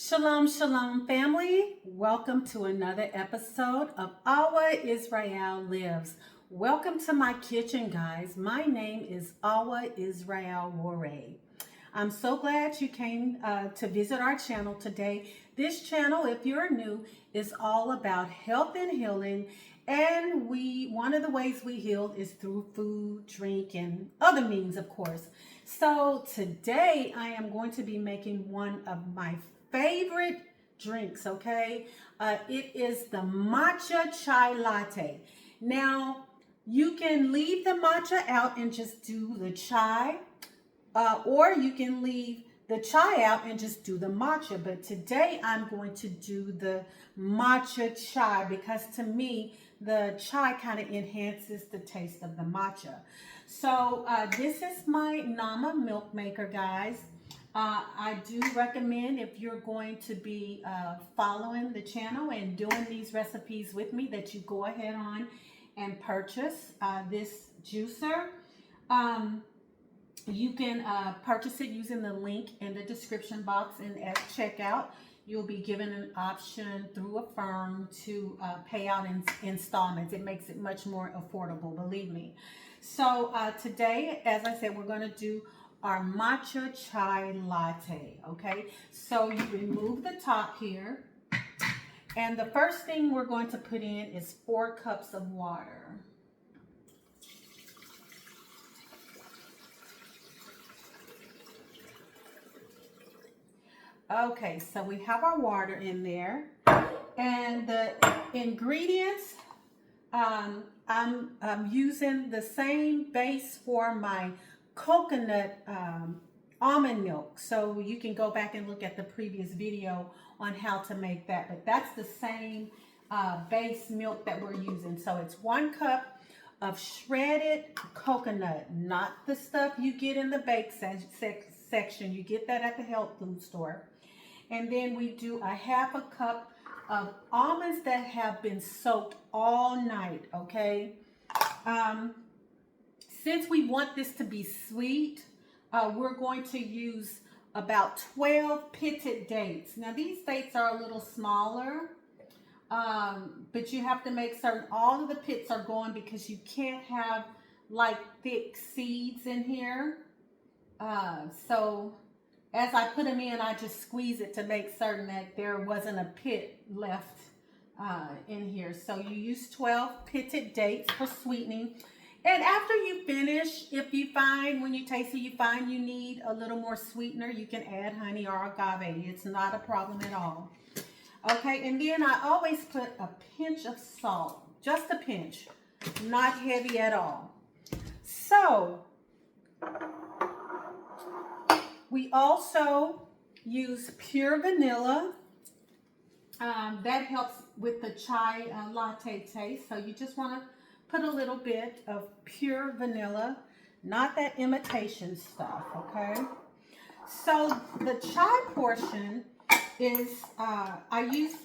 Shalom, shalom, family. Welcome to another episode of Awa Israel Lives. Welcome to my kitchen, guys. My name is Awa Israel Wareh. I'm so glad you came to visit our channel today. This channel, if you're new, is all about health and healing. And one of the ways we heal is through food, drink, and other means, of course. So today I am going to be making one of my favorite drinks, okay? It is the Matcha Chi Latte. Now, you can leave the matcha out and just do the chai, or you can leave the chai out and just do the matcha. But today I'm going to do the matcha chai because to me, the chai kind of enhances the taste of the matcha. So this is my Nama milk maker, guys. I do recommend, if you're going to be following the channel and doing these recipes with me, that you go ahead on and purchase this juicer. You can purchase it using the link in the description box, and at checkout you'll be given an option through a firm to pay out in installments. It makes it much more affordable, believe me. So today, as I said, we're going to do our matcha chai latte. Okay, so you remove the top here, and the first thing we're going to put in is 4 cups of water. Okay, so we have our water in there, and the ingredients, I'm using the same base for my coconut almond milk. So you can go back and look at the previous video on how to make that, but that's the same base milk that we're using. So it's 1 cup of shredded coconut, not the stuff you get in the bake section. You get that at the health food store. And then we do a 1/2 cup of almonds that have been soaked all night, okay? Since we want this to be sweet, we're going to use about 12 pitted dates. Now these dates are a little smaller, but you have to make certain all of the pits are going because you can't have like thick seeds in here. So as I put them in, I just squeeze it to make certain that there wasn't a pit left in here. So you use 12 pitted dates for sweetening. And after you finish, if you find, when you taste it, you find you need a little more sweetener, you can add honey or agave. It's not a problem at all. Okay, and then I always put a pinch of salt, just a pinch, not heavy at all. So we also use pure vanilla. That helps with the chai latte taste. So you just want to put a little bit of pure vanilla, not that imitation stuff, okay? So the chai portion is, I use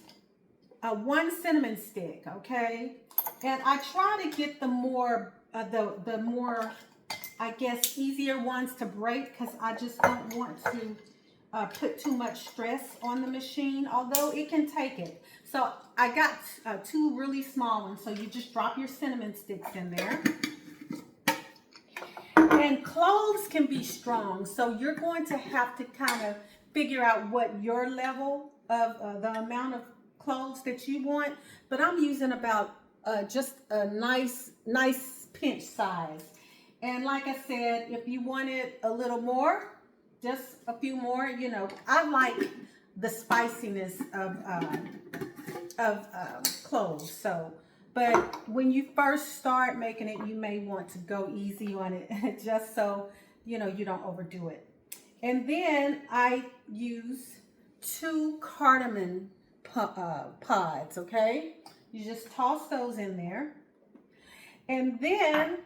1 cinnamon stick, okay? And I try to get the more, I guess, easier ones to break because I just don't want to put too much stress on the machine, although it can take it. So I got 2 really small ones, so you just drop your cinnamon sticks in there. And cloves can be strong, so you're going to have to kind of figure out what your level of the amount of cloves that you want. But I'm using about just a nice pinch size. And like I said, if you wanted a little more, just a few more, you know, I like the spiciness of cloves. So, but when you first start making it, you may want to go easy on it just so, you know, you don't overdo it. And then I use 2 cardamom pods, okay? You just toss those in there. And then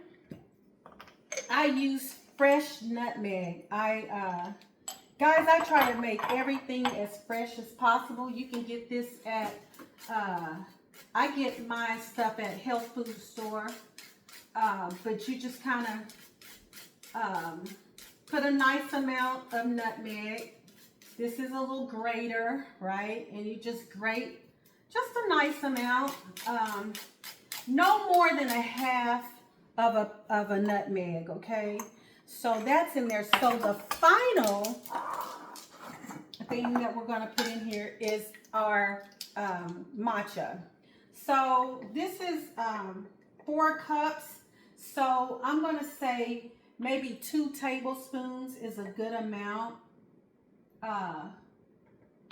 I use fresh nutmeg. Guys, I try to make everything as fresh as possible. You can get this at, I get my stuff at health food store, but you just kind of put a nice amount of nutmeg This is a little grater, right? And you just grate just a nice amount, no more than a half of a nutmeg, okay? So that's in there. So the final thing that we're going to put in here is our matcha. So this is 4 cups. So I'm going to say maybe 2 tablespoons is a good amount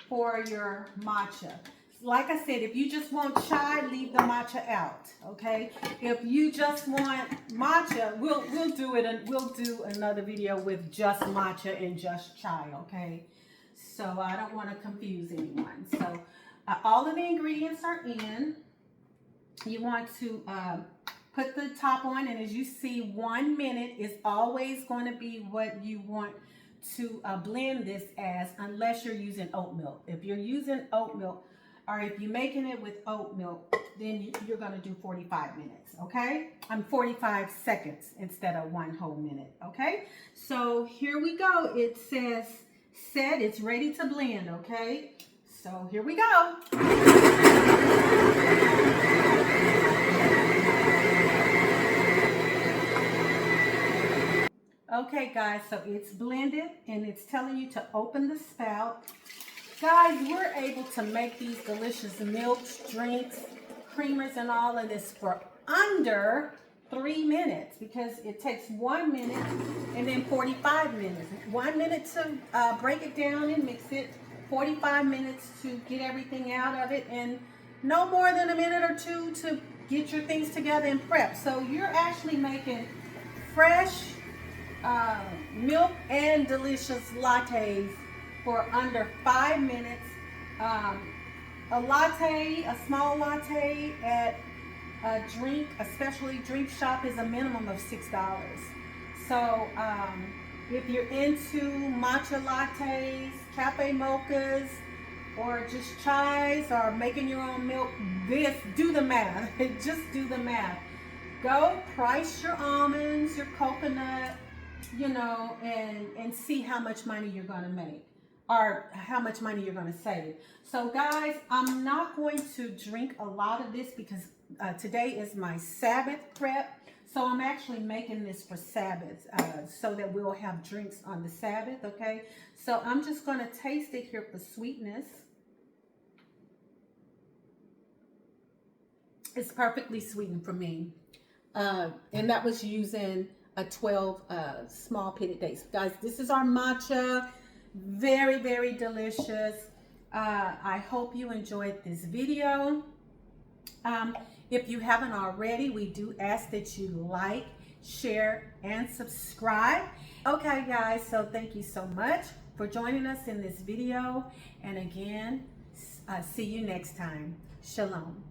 for your matcha. Like I said, if you just want chai, leave the matcha out, okay? If you just want matcha, we'll do it, and we'll do another video with just matcha and just chai, okay? So I don't want to confuse anyone. So all of the ingredients are in. You want to put the top on, and as you see, 1 minute is always going to be what you want to blend this as, unless you're using oat milk. If you're using oat milk, or if you're making it with oat milk, then you're going to do 45 minutes, okay? 45 seconds instead of 1 whole minute, okay? So here we go. It says set, it's ready to blend, okay? So here we go. Okay, guys, so it's blended, and it's telling you to open the spout. Guys, we're able to make these delicious milks, drinks, creamers, and all of this for under 3 minutes, because it takes 1 minute and then 45 minutes. 1 minute to break it down and mix it, 45 minutes to get everything out of it, and no more than a minute or 2 to get your things together and prep. So you're actually making fresh milk and delicious lattes for under 5 minutes. A latte, a small latte at a specialty drink shop is a minimum of $6. So if you're into matcha lattes, cafe mochas, or just chais, or making your own milk, do the math. Just do the math. Go price your almonds, your coconut, you know, and see how much money you're going to make, or how much money you're going to save. So guys, I'm not going to drink a lot of this because today is my Sabbath prep. So I'm actually making this for Sabbath, so that we'll have drinks on the Sabbath, okay? So I'm just going to taste it here for sweetness. It's perfectly sweetened for me. And that was using a 12 small pitted dates. Guys, this is our matcha. Very, very delicious. I hope you enjoyed this video. If you haven't already, we do ask that you like, share, and subscribe. Okay, guys, so thank you so much for joining us in this video. And again, see you next time. Shalom.